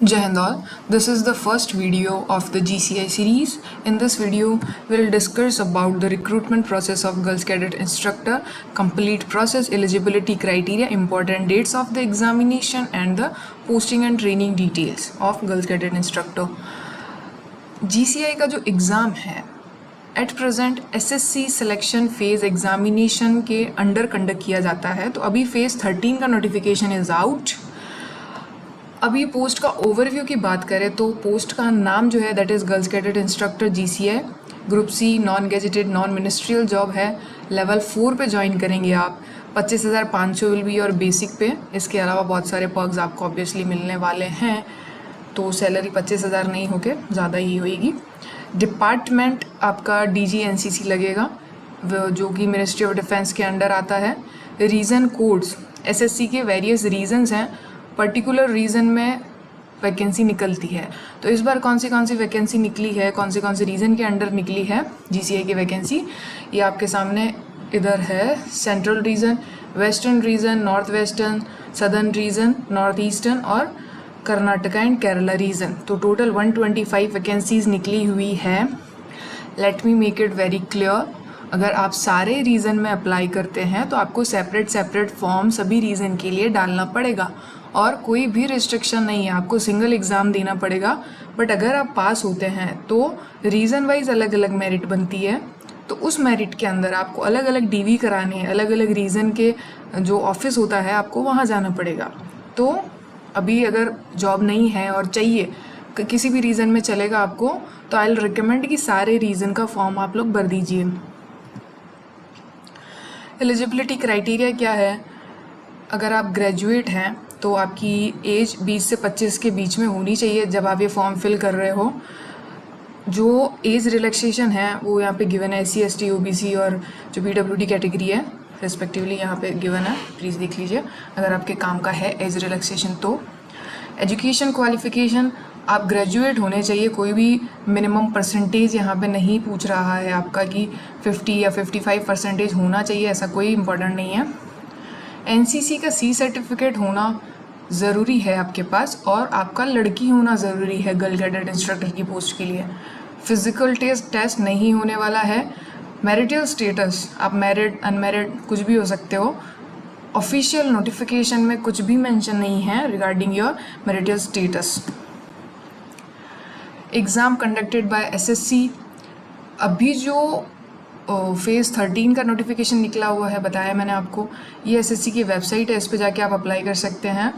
Jai Hind all. This is the first video of the GCI series. In this video, we'll discuss about the recruitment process of Girls Cadet Instructor, complete process, eligibility criteria, important dates of the examination and the posting and training details of Girls Cadet Instructor. GCI का जो exam है at present SSC selection phase examination के under conduct किया जाता है। तो अभी phase 13 का नोटिफिकेशन इज़ आउट। अभी पोस्ट का ओवरव्यू की बात करें तो पोस्ट का नाम जो है that is girls cadet instructor GCI group C, non gazetted non ministerial job है। लेवल 4 पे ज्वाइन करेंगे आप। 25,500 विल बी और बेसिक पे। इसके अलावा बहुत सारे पर्क्स आपको ऑब्वियसली मिलने वाले हैं, तो सैलरी 25,000 नहीं होके ज़्यादा ही होएगी। डिपार्टमेंट आपका DG NCC लगेगा जो कि मिनिस्ट्री ऑफ डिफेंस के अंडर आता है। रीज़न कोड्स SSC के वेरियस रीजन्स हैं, पर्टिकुलर रीज़न में वैकेंसी निकलती है। तो इस बार कौन सी वैकेंसी निकली है, कौन से रीज़न के अंडर निकली है GCI की वैकेंसी, ये आपके सामने इधर है। Central region, western region, north western, southern reason, north eastern और कर्नाटका एंड केरला रीजन। तो टोटल 125 वैकेंसीज निकली हुई है। Let me make it very clear, अगर आप सारे रीज़न में अप्लाई करते हैं तो आपको सेपरेट फॉर्म सभी रीज़न के लिए डालना पड़ेगा और कोई भी रिस्ट्रिक्शन नहीं है, आपको सिंगल एग्ज़ाम देना पड़ेगा। बट अगर आप पास होते हैं तो रीज़न वाइज अलग अलग मेरिट बनती है, तो उस मेरिट के अंदर आपको अलग अलग DV कराने हैं, अलग अलग रीज़न के जो ऑफिस होता है आपको वहाँ जाना पड़ेगा। तो अभी अगर जॉब नहीं है और चाहिए किसी भी रीज़न में चलेगा आपको, तो आई विल रिकमेंड कि सारे रीज़न का फॉर्म आप लोग भर दीजिए। एलिजिबिलिटी क्राइटेरिया क्या है? अगर आप ग्रेजुएट हैं तो आपकी एज 20 से 25 के बीच में होनी चाहिए जब आप ये फॉर्म फिल कर रहे हो। जो एज रिलैक्सेशन है वो यहाँ पे गिवन है, SC ST OBC और जो PWD कैटेगरी है रिस्पेक्टिवली यहाँ पे गिवन है, प्लीज़ देख लीजिए अगर आपके काम का है एज रिलैक्सेशन। तो एजुकेशन क्वालिफिकेशन आप ग्रेजुएट होने चाहिए, कोई भी मिनिमम परसेंटेज यहाँ पे नहीं पूछ रहा है आपका कि 50 या 55% होना चाहिए, ऐसा कोई इम्पोर्टेंट नहीं है। NCC का C सर्टिफिकेट होना ज़रूरी है आपके पास, और आपका लड़की होना ज़रूरी है गर्ल कैडेट इंस्ट्रक्टर की पोस्ट के लिए। फिज़िकल टेस्ट नहीं होने वाला है। मैरिटल स्टेटस आप मैरिड अनमैरिड कुछ भी हो सकते हो। ऑफिशियल नोटिफिकेशन में कुछ भी मेंशन नहीं है regarding your marital status. Exam conducted by SSC। अभी जो फेज़ 13 का नोटिफिकेशन निकला हुआ है बताया मैंने आपको, ये SSC की वेबसाइट है, इस पे जाके आप अप्लाई कर सकते हैं।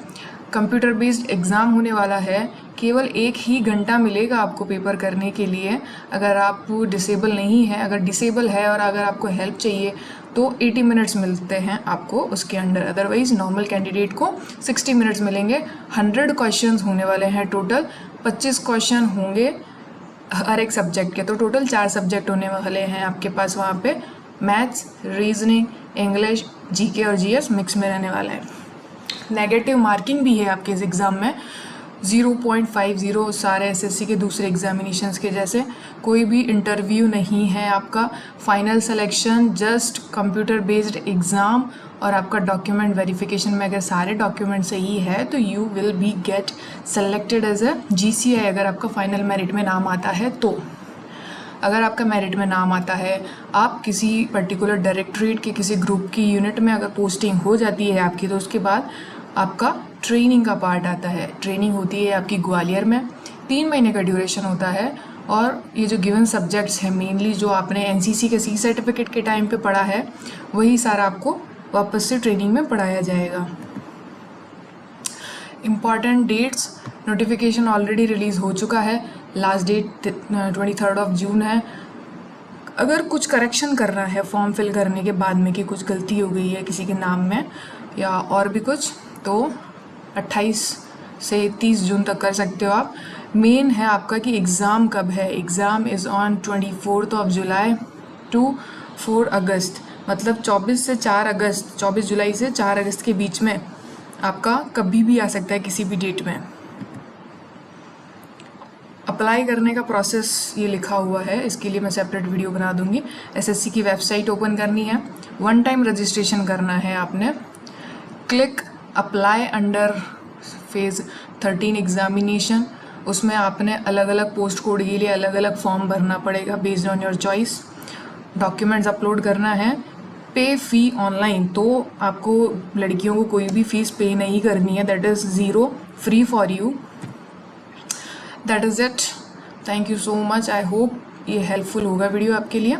कंप्यूटर बेस्ड एग्ज़ाम होने वाला है, केवल 1 ही घंटा मिलेगा आपको पेपर करने के लिए। अगर आप डिसेबल नहीं है, अगर डिसेबल है और अगर आपको हेल्प चाहिए तो 80 मिनट्स मिलते हैं आपको उसके अंडर, अदरवाइज़ नॉर्मल कैंडिडेट को 60 मिनट्स मिलेंगे। 100 क्वेश्चंस होने वाले हैं टोटल, 25 क्वेश्चन होंगे हर एक सब्जेक्ट के। तो टोटल 4 सब्जेक्ट होने वाले हैं आपके पास वहाँ पे, मैथ्स, रीजनिंग, इंग्लिश, GK और GS मिक्स में रहने वाला है। नेगेटिव मार्किंग भी है आपके इस एग्ज़ाम में, 0.50 सारे SSC के दूसरे एग्जामिनेशंस के जैसे। कोई भी इंटरव्यू नहीं है आपका, final selection just computer based exam. और आपका डॉक्यूमेंट वेरिफिकेशन में अगर सारे डॉक्यूमेंट सही है तो you will be get selected as a GCI अगर आपका फाइनल मेरिट में नाम आता है। तो अगर आपका मेरिट में नाम आता है, आप किसी पर्टिकुलर डायरेक्टरेट के किसी ग्रुप की यूनिट में अगर पोस्टिंग हो जाती है आपकी, तो उसके बाद आपका ट्रेनिंग का पार्ट आता है। ट्रेनिंग होती है आपकी ग्वालियर में, 3 महीने का ड्यूरेशन होता है। और ये जो गिवन सब्जेक्ट्स हैं मेनली जो आपने NCC के C सर्टिफिकेट के टाइम पे पढ़ा है, वही सारा आपको वापस से ट्रेनिंग में पढ़ाया जाएगा। Important dates, notification already release हो चुका है, लास्ट डेट 23 जून है। अगर कुछ करेक्शन करना है फॉर्म फिल करने के बाद में कि कुछ गलती हो गई है किसी के नाम में या और भी कुछ, तो 28 से 30 जून तक कर सकते हो आप। मेन है आपका कि एग्ज़ाम कब है। Exam is on 24 July to 4 August, मतलब 24 से 4 अगस्त, 24 जुलाई से 4 अगस्त के बीच में आपका कभी भी आ सकता है किसी भी डेट में। अप्लाई करने का प्रोसेस ये लिखा हुआ है, इसके लिए मैं सेपरेट वीडियो बना दूंगी। SSC की वेबसाइट ओपन करनी है, 1 टाइम रजिस्ट्रेशन करना है आपने। Click apply under phase 13 examination, उसमें आपने अलग अलग पोस्ट कोड के लिए अलग अलग फॉर्म भरना पड़ेगा based on your choice. Documents upload करना है। पे फ़ी ऑनलाइन, तो आपको लड़कियों को कोई भी फीस पे नहीं करनी है, that is zero, free for you. That is it. Thank you so much. I hope ये हेल्पफुल होगा वीडियो आपके लिए।